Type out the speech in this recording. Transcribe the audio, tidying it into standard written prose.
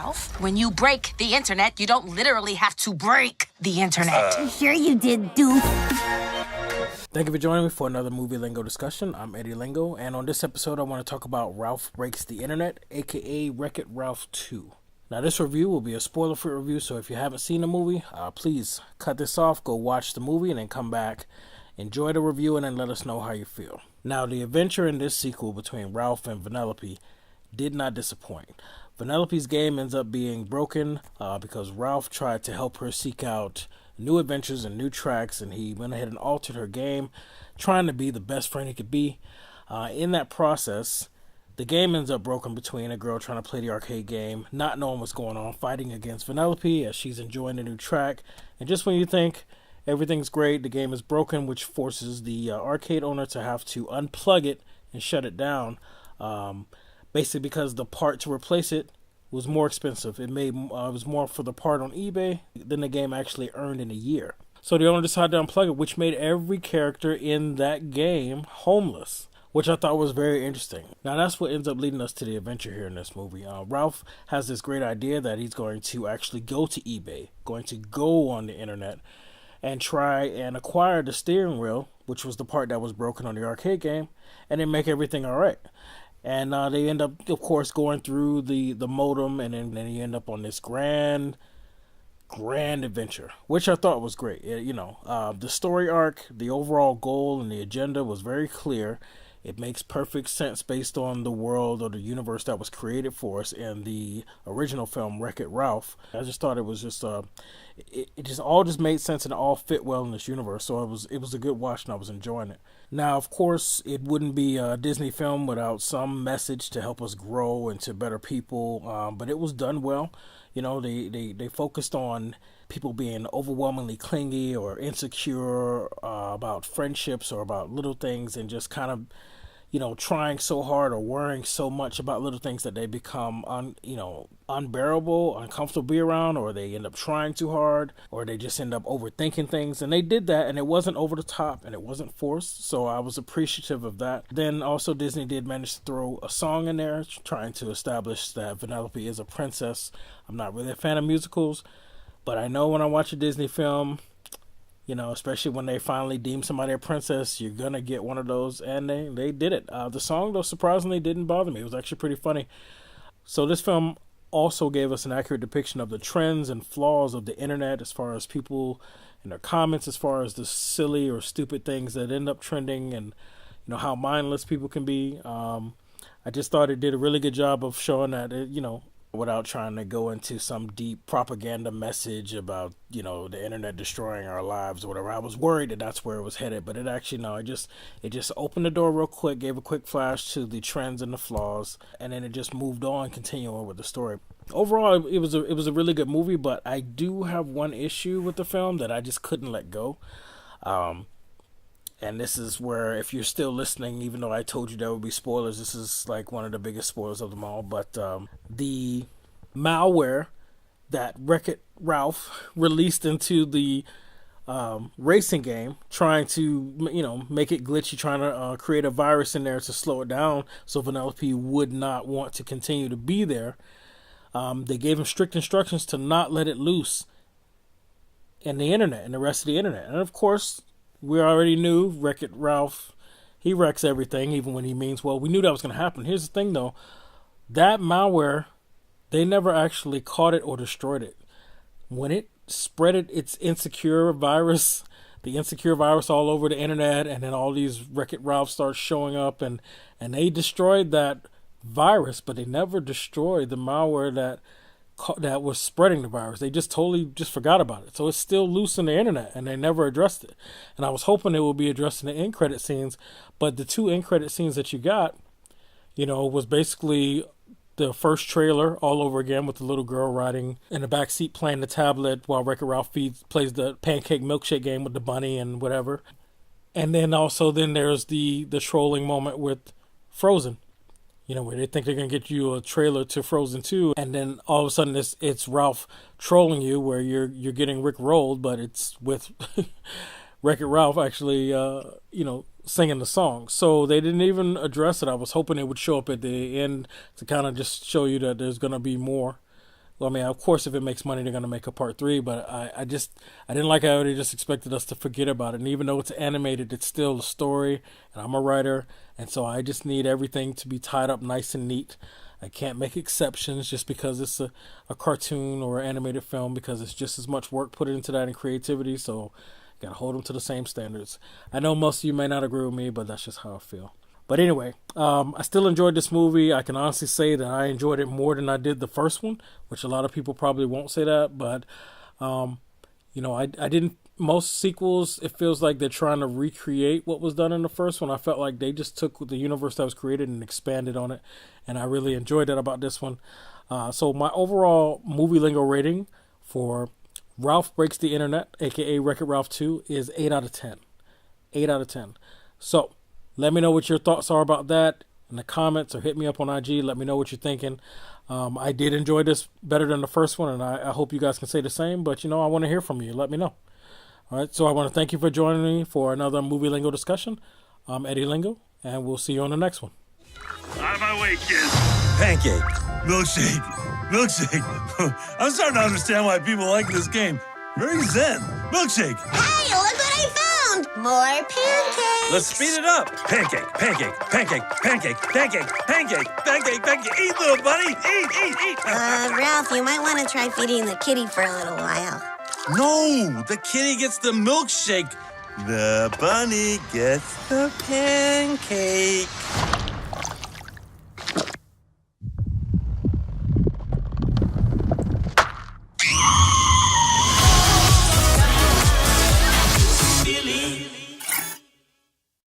Ralph. When you break the internet, you don't literally have to break the internet. Sure you did, Doof. Thank you for joining me for another Movie Lingo discussion. I'm Eddie Lingo, and on this episode I want to talk about Ralph Breaks the Internet, aka Wreck-It Ralph 2. Now this review will be a spoiler-free review, so if you haven't seen the movie, please cut this off, go watch the movie, and then come back, enjoy the review, and then let us know how you feel. Now the adventure in this sequel between Ralph and Vanellope did not disappoint. Vanellope's game ends up being broken because Ralph tried to help her seek out new adventures and new tracks, and he went ahead and altered her game, trying to be the best friend he could be. In that process, the game ends up broken between a girl trying to play the arcade game, not knowing what's going on, fighting against Vanellope as she's enjoying the new track. And just when you think everything's great, the game is broken, which forces the arcade owner to have to unplug it and shut it down. Basically because the part to replace it was more expensive. It was more for the part on eBay than the game actually earned in a year. So the owner decided to unplug it, which made every character in that game homeless, which I thought was very interesting. Now that's what ends up leading us to the adventure here in this movie. Ralph has this great idea that he's going to actually go to eBay, going to go on the internet and try and acquire the steering wheel, which was the part that was broken on the arcade game, and then make everything all right. And they end up, of course, going through the modem, and then you end up on this grand adventure, which I thought was great. The story arc, the overall goal, and the agenda was very clear. It makes perfect sense based on the world or the universe that was created for us in the original film Wreck-It Ralph. I just thought it was just it just all just made sense and it all fit well in this universe. So it was a good watch and I was enjoying it. Now, of course, it wouldn't be a Disney film without some message to help us grow into better people. But it was done well. You know, they focused on people being overwhelmingly clingy or insecure about friendships or about little things, and just kind of, trying so hard or worrying so much about little things that they become unbearable, uncomfortable to be around, or they end up trying too hard, or they just end up overthinking things. And they did that, and it wasn't over the top and it wasn't forced, so I was appreciative of that. Then also Disney did manage to throw a song in there trying to establish that Vanellope is a princess. I'm not really a fan of musicals, but I know when I watch a Disney film, especially when they finally deem somebody a princess, you're going to get one of those, and they did it. The song, though, surprisingly didn't bother me. It was actually pretty funny. So this film also gave us an accurate depiction of the trends and flaws of the internet as far as people and their comments, as far as the silly or stupid things that end up trending, and, how mindless people can be. I just thought it did a really good job of showing that, without trying to go into some deep propaganda message about, the internet destroying our lives or whatever. I was worried that that's where it was headed, but it actually, no, it just opened the door real quick, gave a quick flash to the trends and the flaws, and then it just moved on, continuing with the story. Overall, it was a really good movie, but I do have one issue with the film that I just couldn't let go. And this is where, if you're still listening, even though I told you there would be spoilers, this is like one of the biggest spoilers of them all. But the malware that Wreck-It Ralph released into the racing game, trying to, make it glitchy, trying to create a virus in there to slow it down so Vanellope would not want to continue to be there. They gave him strict instructions to not let it loose in the internet and the rest of the internet. And of course, we already knew Wreck-It Ralph, he wrecks everything, even when he means well. We knew that was going to happen. Here's the thing, though. That malware, they never actually caught it or destroyed it. When it spread its insecure virus, the insecure virus all over the internet, and then all these Wreck-It Ralph start showing up, and they destroyed that virus, but they never destroyed the malware that was spreading the virus. They just totally forgot about it. So it's still loose in the internet, and they never addressed it. And I was hoping it would be addressed in the end credit scenes, but the two end credit scenes that you got, was basically the first trailer all over again with the little girl riding in the back seat playing the tablet while Wreck-It Ralph plays the pancake milkshake game with the bunny and whatever. And then there's the trolling moment with Frozen. Where they think they're going to get you a trailer to Frozen 2, and then all of a sudden it's Ralph trolling you where you're getting Rick rolled, but it's with Wreck-It Ralph actually, singing the song. So they didn't even address it. I was hoping it would show up at the end to kind of just show you that there's going to be more Well, I mean, of course, if it makes money, they're going to make a part 3. But I didn't like how they just expected us to forget about it. And even though it's animated, it's still a story. And I'm a writer, and so I just need everything to be tied up nice and neat. I can't make exceptions just because it's a cartoon or an animated film, because it's just as much work put into that and creativity. So got to hold them to the same standards. I know most of you may not agree with me, but that's just how I feel. But anyway, I still enjoyed this movie. I can honestly say that I enjoyed it more than I did the first one, which a lot of people probably won't say that. But, I didn't. Most sequels, it feels like they're trying to recreate what was done in the first one. I felt like they just took the universe that was created and expanded on it. And I really enjoyed that about this one. So my overall movie lingo rating for Ralph Breaks the Internet, a.k.a. Wreck-It Ralph 2, is 8 out of 10. 8 out of 10. So let me know what your thoughts are about that in the comments, or hit me up on IG. Let me know what you're thinking. I did enjoy this better than the first one, and I hope you guys can say the same. But, I want to hear from you. Let me know. All right, so I want to thank you for joining me for another Movie Lingo discussion. I'm Eddie Lingo, and we'll see you on the next one. Out of my way, kids. Pancake. Milkshake. I'm starting to understand why people like this game. Very zen. Milkshake. Hey, look what I found! More pancakes! Let's speed it up. Pancake. Eat, little buddy. Eat. Ralph, you might want to try feeding the kitty for a little while. No, the kitty gets the milkshake. The bunny gets the pancake.